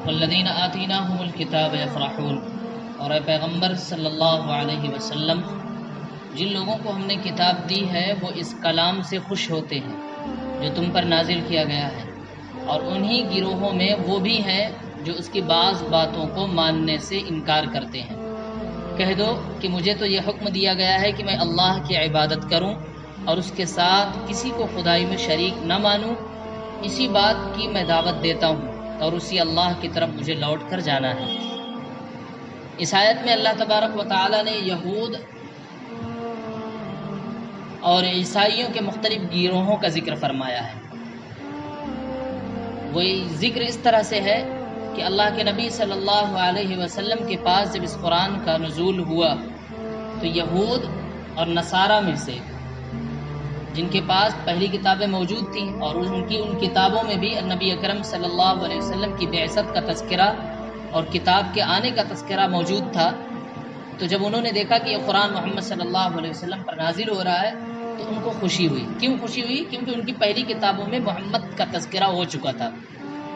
والذین آتیناہم الکتاب یفرحون، اور اے پیغمبر صلی اللہ علیہ وسلم، جن لوگوں کو ہم نے کتاب دی ہے وہ اس کلام سے خوش ہوتے ہیں جو تم پر نازل کیا گیا ہے، اور انہی گروہوں میں وہ بھی ہیں جو اس کی بعض باتوں کو ماننے سے انکار کرتے ہیں۔ کہہ دو کہ مجھے تو یہ حکم دیا گیا ہے کہ میں اللہ کی عبادت کروں اور اس کے ساتھ کسی کو خدائی میں شریک نہ مانوں، اسی بات کی میں دعوت دیتا ہوں اور اسی اللہ کی طرف مجھے لوٹ کر جانا ہے۔ اس آیت میں اللہ تبارک و تعالی نے یہود اور عیسائیوں کے مختلف گروہوں کا ذکر فرمایا ہے۔ وہ ذکر اس طرح سے ہے کہ اللہ کے نبی صلی اللہ علیہ وسلم کے پاس جب اس قرآن کا نزول ہوا تو یہود اور نصارہ میں سے جن کے پاس پہلی کتابیں موجود تھیں اور ان کتابوں میں بھی نبی اکرم صلی اللہ علیہ وسلم کی بعثت کا تذکرہ اور کتاب کے آنے کا تذکرہ موجود تھا، تو جب انہوں نے دیکھا کہ یہ قرآن محمد صلی اللہ علیہ وسلم پر نازل ہو رہا ہے تو ان کو خوشی ہوئی۔ کیوں خوشی ہوئی؟ کیونکہ ان کی پہلی کتابوں میں محمد کا تذکرہ ہو چکا تھا،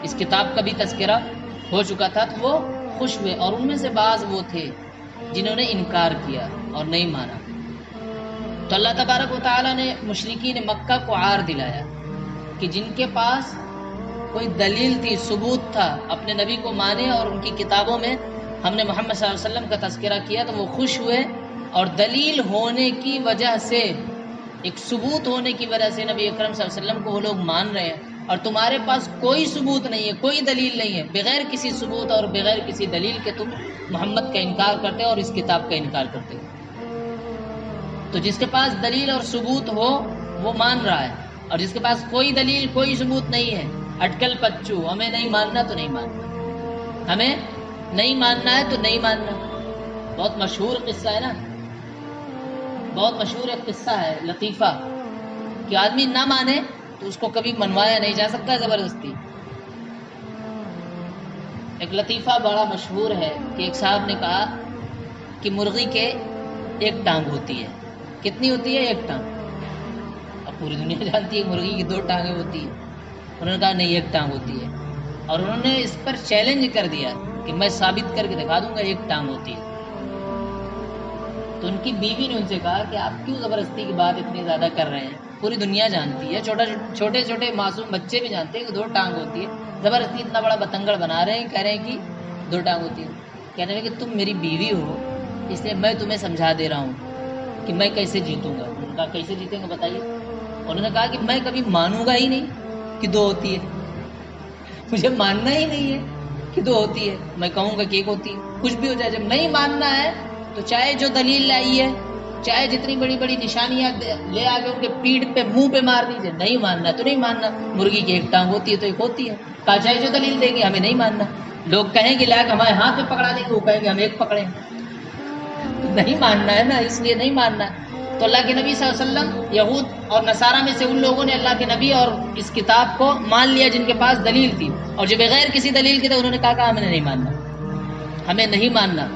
اس کتاب کا بھی تذکرہ ہو چکا تھا، تو وہ خوش ہوئے۔ اور ان میں سے بعض وہ تھے جنہوں نے انکار کیا اور نہیں مانا، تو اللہ تبارک و تعالیٰ نے مشرکین مکہ کو عار دلایا کہ جن کے پاس کوئی دلیل تھی، ثبوت تھا، اپنے نبی کو مانے اور ان کی کتابوں میں ہم نے محمد صلی اللہ علیہ وسلم کا تذکرہ کیا تو وہ خوش ہوئے، اور دلیل ہونے کی وجہ سے، ایک ثبوت ہونے کی وجہ سے نبی اکرم صلی اللہ علیہ وسلم کو وہ لوگ مان رہے ہیں، اور تمہارے پاس کوئی ثبوت نہیں ہے، کوئی دلیل نہیں ہے، بغیر کسی ثبوت اور بغیر کسی دلیل کے تم محمد کا انکار کرتے ہو اور اس کتاب کا انکار کرتے ہو۔ تو جس کے پاس دلیل اور ثبوت ہو وہ مان رہا ہے، اور جس کے پاس کوئی دلیل کوئی ثبوت نہیں ہے، اٹکل پچو، ہمیں نہیں ماننا تو نہیں ماننا، ہمیں نہیں ماننا ہے تو نہیں ماننا۔ بہت مشہور قصہ ہے نا، بہت مشہور ایک قصہ ہے، لطیفہ، کہ آدمی نہ مانے تو اس کو کبھی منوایا نہیں جا سکتا زبردستی۔ ایک لطیفہ بڑا مشہور ہے کہ ایک صاحب نے کہا کہ مرغی کے ایک ٹانگ ہوتی ہے۔ کتنی ہوتی ہے؟ ایک ٹانگ۔ اب پوری دنیا جانتی ہے مرغی کی 2 ٹانگیں ہوتی ہیں، انہوں نے کہا نہیں، ایک ٹانگ ہوتی ہے، اور انہوں نے اس پر چیلنج کر دیا کہ میں ثابت کر کے دکھا دوں گا ایک ٹانگ ہوتی ہے۔ تو ان کی بیوی نے ان سے کہا کہ آپ کیوں زبردستی کی بات اتنی زیادہ کر رہے ہیں، پوری دنیا جانتی ہے، چھوٹے چھوٹے معصوم بچے بھی جانتے ہیں کہ 2 ٹانگ ہوتی ہے، زبردستی اتنا بڑا بتنگڑ بنا رہے ہیں، کہہ رہے ہیں کہ 2 ٹانگ ہوتی ہے۔ کہنے لگے کہ تم میری بیوی ہو، اس لیے میں تمہیں سمجھا دے رہا ہوں کہ میں کیسے جیتوں گا۔ انہوں نے کہا کیسے جیتیں گے بتائیے؟ انہوں نے کہا کہ میں کبھی مانوں گا ہی نہیں کہ 2 ہوتی ہے، مجھے ماننا ہی نہیں ہے کہ 2 ہوتی ہے، میں کہوں گا کہ 1 ہوتی ہے، کچھ بھی ہو جائے، جب نہیں ماننا ہے تو چاہے جو دلیل لائی ہے، چاہے جتنی بڑی بڑی نشانیاں لے آ کے ان کے پیٹھ پہ منہ پہ مار دیجیے، نہیں ماننا تو نہیں ماننا۔ مرغی کی 1 ٹانگ ہوتی ہے تو 1 ہوتی ہے، کہا چاہے جو دلیل دیں گے ہمیں نہیں ماننا۔ لوگ کہیں گے لا کے ہمارے ہاتھ پہ پکڑا دیں گے، وہ کہیں گے ہم 1 پکڑیں، نہیں ماننا ہے نا، اس لیے نہیں ماننا ہے۔ تو اللہ کے نبی صلی اللہ علیہ وسلم، یہود اور نصارہ میں سے ان لوگوں نے اللہ کے نبی اور اس کتاب کو مان لیا جن کے پاس دلیل تھی، اور جو بغیر کسی دلیل کے تھے انہوں نے کہا کہ ہمیں نہیں ماننا، ہمیں نہیں ماننا۔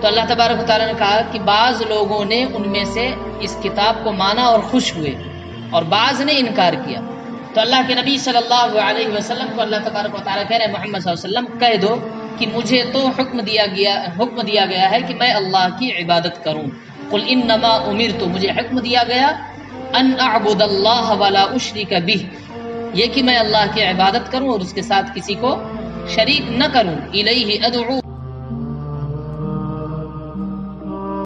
تو اللہ تبارک و تعالیٰ نے کہا کہ بعض لوگوں نے ان میں سے اس کتاب کو مانا اور خوش ہوئے، اور بعض نے انکار کیا۔ تو اللہ کے نبی صلی اللہ علیہ وسلم کو اللہ تبارک و تعالیٰ کہہ رہے ہیں محمد صلی اللہ علیہ وسلم کہہ دو کہ مجھے تو حکم دیا گیا ہے کہ میں اللہ کی عبادت کروں۔ قل انما امرت، مجھے حکم دیا گیا ان اعبد اللہ ولا اشرک بہ، یہ کہ میں اللہ کی عبادت کروں اور اس کے ساتھ کسی کو شریک نہ کروں۔ الیہ ادعو